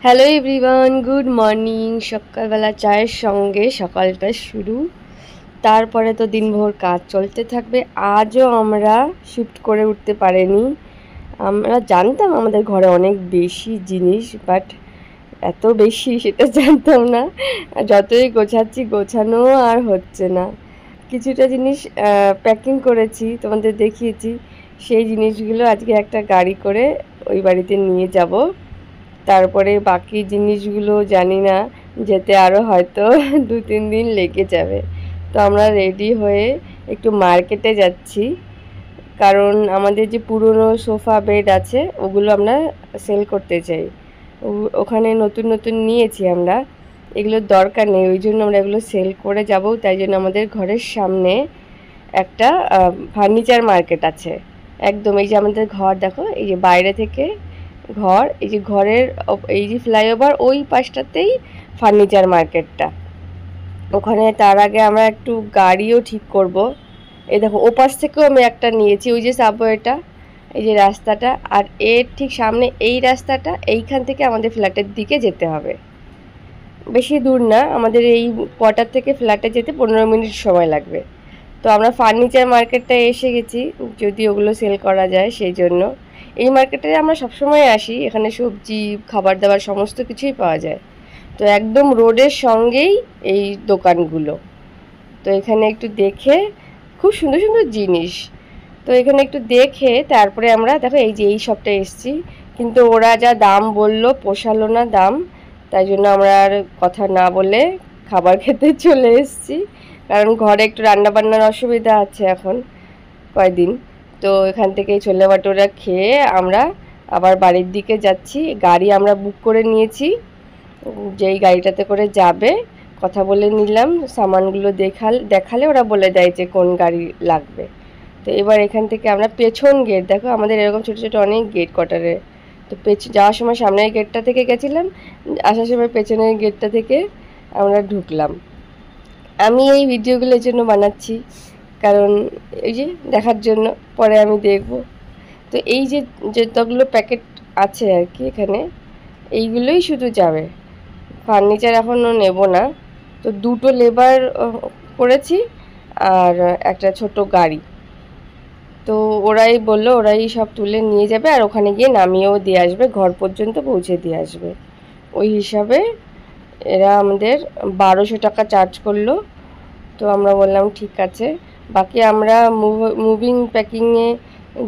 Hello everyone, good morning. সকালবেলা চায়ের সঙ্গে সকালটা শুরু, তারপরে তো দিনভর কাজ চলতে থাকবে। আজও আমরা শিফট করে উঠতে পারিনি। আমরা জানতাম আমাদের ঘরে অনেক বেশি জিনিস, বাট এত বেশি সেটা জানতাম না। যতই গোছাচ্ছি গোছানো আর হচ্ছে না। কিছুটা জিনিস প্যাকিং করেছি, তোমাদের দেখিয়েছি। সেই জিনিসগুলো আজকে একটা গাড়ি করে ওই বাড়িতে নিয়ে যাব। তারপরে বাকি জিনিসগুলো জানি না, যেতে আরও হয়তো 2-3 দিন লেগে যাবে। তো আমরা রেডি হয়ে একটু মার্কেটে যাচ্ছি, কারণ আমাদের যে পুরনো সোফা বেড আছে ওগুলো আমরা সেল করতে চাই। ওখানে নতুন নতুন নিয়েছি আমরা, এগুলোর দরকার নেই, ওই জন্য আমরা এগুলো সেল করে যাব। তাই জন্য আমাদের ঘরের সামনে একটা ফার্নিচার মার্কেট আছে। একদম এই যে আমাদের ঘর দেখো, এই যে বাইরে থেকে ঘর, এই যে ঘরের এই যে ফ্লাইওভার ওই পাশটাতেই ফার্নিচার মার্কেটটা। ওখানে তার আগে আমরা একটু গাড়িও ঠিক করব। এই দেখো ওপাশ থেকেও আমি একটা নিয়েছি, ওই যে সাবওয়েটা, এই যে রাস্তাটা, আর এর ঠিক সামনে এই রাস্তাটা, এইখান থেকে আমাদের ফ্ল্যাটের দিকে যেতে হবে। বেশি দূর না, আমাদের এই কোয়ার্টার থেকে ফ্ল্যাটে যেতে 15 মিনিট সময় লাগবে। তো আমরা ফার্নিচার মার্কেটটায় এসে গেছি, যদি ওগুলো সেল করা যায় সেই জন্য। এই মার্কেটে আমরা সবসময় আসি, এখানে সবজি খাবার দাবার সমস্ত কিছুই পাওয়া যায়। তো একদম রোডের সঙ্গেই এই দোকানগুলো। তো এখানে একটু দেখে, খুব সুন্দর সুন্দর জিনিস। তো এখানে একটু দেখে তারপরে আমরা দেখো এই যে এই শপটা এসছি, কিন্তু ওরা যা দাম বললো পোষালো না দাম। তাই জন্য আমরা আর কথা না বলে খাবার খেতে চলে এসেছি, কারণ ঘরে একটু রান্না বান্নার অসুবিধা আছে এখন কয়দিন। তো এখান থেকে ছোলে ভাটোরা খেয়ে আমরা আবার বাড়ির দিকে যাচ্ছি। গাড়ি আমরা বুক করে নিয়েছি, যেই গাড়িটাতে করে যাবে কথা বলে নিলাম, সামানগুলো দেখালে ওরা বলে দেয় যে কোন গাড়ি লাগবে। তো এবার এখান থেকে আমরা পেছন গেট, দেখো আমাদের এরকম ছোটো ছোটো অনেক গেট কোয়ার্টারে। তো যাওয়ার সময় সামনের গেটটা থেকে গেছিলাম, আসার সময় পেছনের গেটটা থেকে আমরা ঢুকলাম। আমি এই ভিডিওগুলোর জন্য বানাচ্ছি, কারণ এই যে দেখার জন্য, পরে আমি দেখব। তো এই যে যতগুলো প্যাকেট আছে আর কি এখানে, এইগুলোই শুধু যাবে, ফার্নিচার এখনও নেব না। তো দুটো লেবার করেছি আর একটা ছোট গাড়ি। তো ওরাই বললো ওরাই সব তুলে নিয়ে যাবে, আর ওখানে গিয়ে নামিয়েও দিয়ে আসবে, ঘর পর্যন্ত পৌঁছে দিয়ে আসবে। ওই হিসাবে এরা আমাদের 1200 টাকা চার্জ করলো। তো আমরা বললাম ঠিক আছে। বাকি আমরা মুভিং প্যাকিংয়ে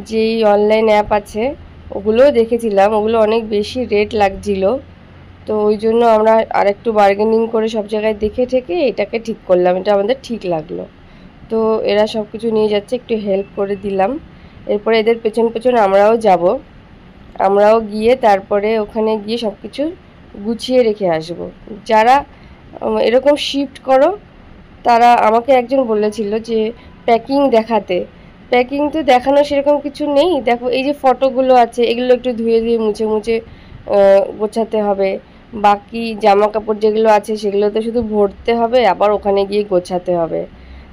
যেই অনলাইন অ্যাপ আছে ওগুলোও দেখেছিলাম, ওগুলো অনেক বেশি রেট লাগছিল। তো ওই জন্য আমরা আরেকটু বার্গেনিং করে সব জায়গায় দেখে ঠেকে এটাকে ঠিক করলাম, এটা আমাদের ঠিক লাগলো। তো এরা সব কিছু নিয়ে যাচ্ছে, একটু হেল্প করে দিলাম। এরপরে এদের পেছন পেছন আমরাও যাব, আমরাও গিয়ে তারপরে ওখানে গিয়ে সব কিছু গুছিয়ে রেখে আসব। যারা এরকম শিফট করো তারা, আমাকে একজন বলেছিল যে প্যাকিং দেখাতে, প্যাকিং তো দেখানো সেরকম কিছু নেই। দেখো এই যে ফটোগুলো আছে এগুলো একটু ধুয়ে ধুয়ে মুছে মুছে গোছাতে হবে। বাকি জামা কাপড় যেগুলো আছে সেগুলো তো শুধু ভরতে হবে, আবার ওখানে গিয়ে গোছাতে হবে।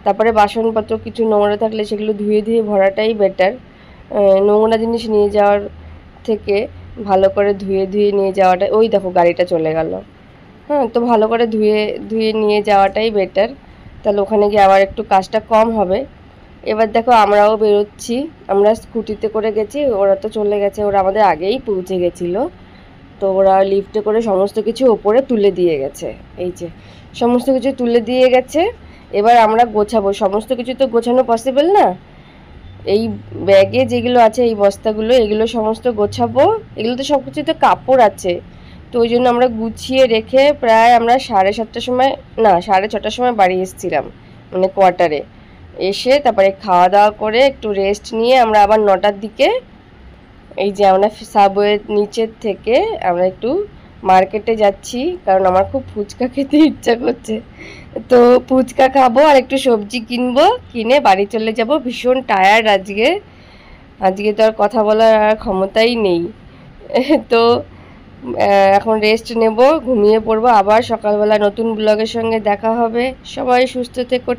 তারপরে বাসনপত্র কিছু নোংরা থাকলে সেগুলো ধুয়ে ধুয়ে ভরাটাই বেটার, নোংরা জিনিস নিয়ে যাওয়ার থেকে ভালো করে ধুয়ে ধুয়ে নিয়ে যাওয়াটাই। ওই দেখো গাড়িটা চলে গেল। হ্যাঁ, তো ভালো করে ধুয়ে ধুয়ে নিয়ে যাওয়াটাই বেটার, তাহলে ওখানে গিয়ে আবার একটু কাজটা কম হবে। এবার দেখো আমরাও বেরোচ্ছি, আমরা স্কুটিতে করে গেছি, ওরা তো চলে গেছে, ওরা আমাদের আগেই পৌঁছে গেছিলো। তো ওরা লিফটে করে সমস্ত কিছু ওপরে তুলে দিয়ে গেছে, এই যে সমস্ত কিছু তুলে দিয়ে গেছে। এবার আমরা গোছাবো, সমস্ত কিছু তো গোছানো পসিবল না। এই ব্যাগে যেগুলো আছে এই বস্তাগুলো, এগুলো সমস্ত গোছাবো। এগুলো তো সব কিছুতে কাপড় আছে, তো ওই জন্য আমরা গুছিয়ে রেখে প্রায় আমরা 7:30টার সময়, না 6:30টার সময় বাড়ি এসেছিলাম, মানে কোয়ার্টারে এসে তারপরে খাওয়া দাওয়া করে একটু রেস্ট নিয়ে আমরা আবার 9টার দিকে এই যে আমরা সাবওয়ের নিচের থেকে আমরা একটু মার্কেটে যাচ্ছি, কারণ আমার খুব ফুচকা খেতে ইচ্ছা করছে। তো ফুচকা খাবো আর একটু সবজি কিনবো, কিনে বাড়ি চলে যাব। ভীষণ টায়ার্ড আজকে, আজকে তো আর কথা বলার আর ক্ষমতাই নেই। তো এখন রেস্ট নেব, ঘুমিয়ে পড়বো, আবার সকালবেলা নতুন ব্লগের সঙ্গে দেখা হবে। সবাই সুস্থ থেকো।